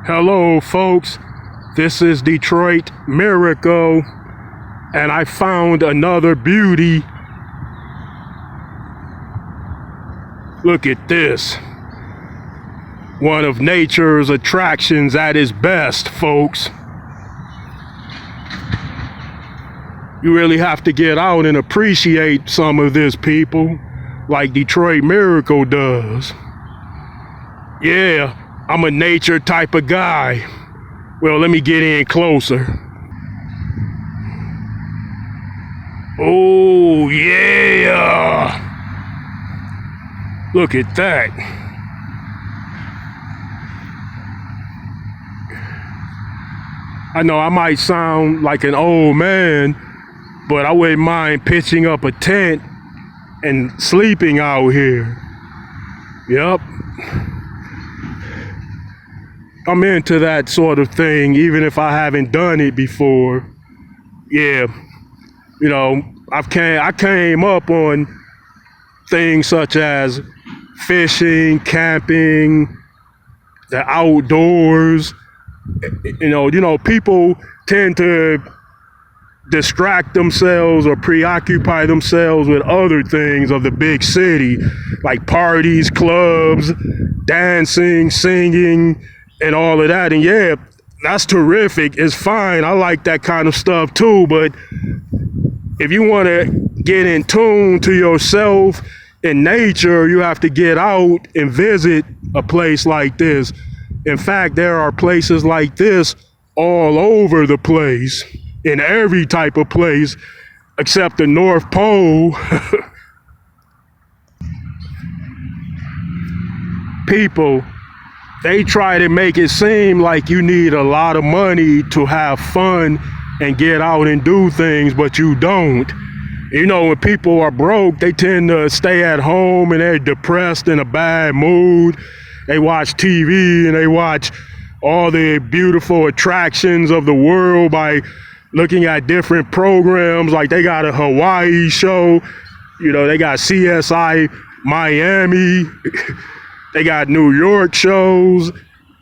Hello, folks. This is Detroit Miracle, and I found another beauty. Look at this. One of nature's attractions at its best, folks. You really have to get out and appreciate some of this, people, like Detroit Miracle does. Yeah, I'm a nature type of guy. Well, let me get in closer. Oh, yeah. Look at that. I know I might sound like an old man, but I wouldn't mind pitching up a tent and sleeping out here. Yep. I'm into that sort of thing, even if I haven't done it before. Yeah, you know, I came up on things such as fishing, camping, the outdoors. You know, people tend to distract themselves or preoccupy themselves with other things of the big city, like parties, clubs, dancing, singing, and all of that. And yeah, that's terrific. It's fine. I like that kind of stuff too. But if you want to get in tune to yourself in nature, you have to get out and visit a place like this. In fact, there are places like this all over the place, in every type of place, except the North Pole. People, they try to make it seem like you need a lot of money to have fun and get out and do things, but you don't. You know, when people are broke, they tend to stay at home and they're depressed, in a bad mood. They watch TV and they watch all the beautiful attractions of the world by looking at different programs. Like they got a Hawaii show, you know, they got CSI Miami. They got New York shows.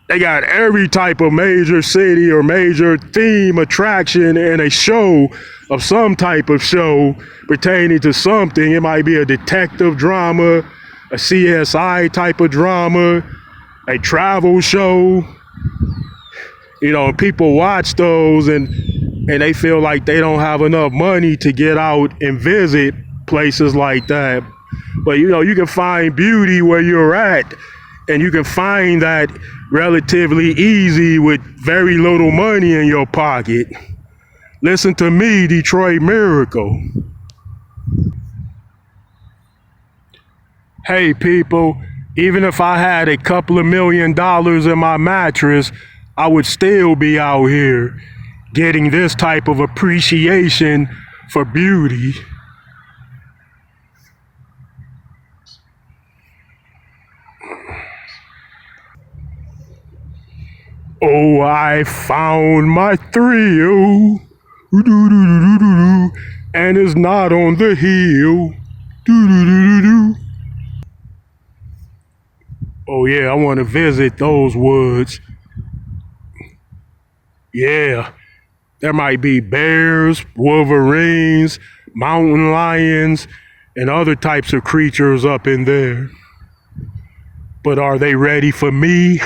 They got every type of major city or major theme attraction and a show of some type of show pertaining to something. It might be a detective drama, a CSI type of drama, a travel show. You know, people watch those and they feel like they don't have enough money to get out and visit places like that. But, you know, you can find beauty where you're at, and you can find that relatively easy with very little money in your pocket. Listen to me, Detroit Miracle. Hey, people, even if I had a couple of $1 million in my mattress, I would still be out here getting this type of appreciation for beauty. Oh, I found my thrill, and it's not on the hill. Oh yeah, I want to visit those woods. Yeah, there might be bears, wolverines, mountain lions, and other types of creatures up in there. But are they ready for me?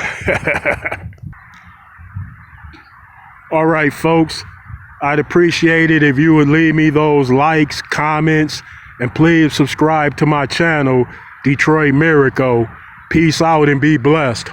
All right, folks, I'd appreciate it if you would leave me those likes, comments, and please subscribe to my channel, Detroit Miracle. Peace out and be blessed.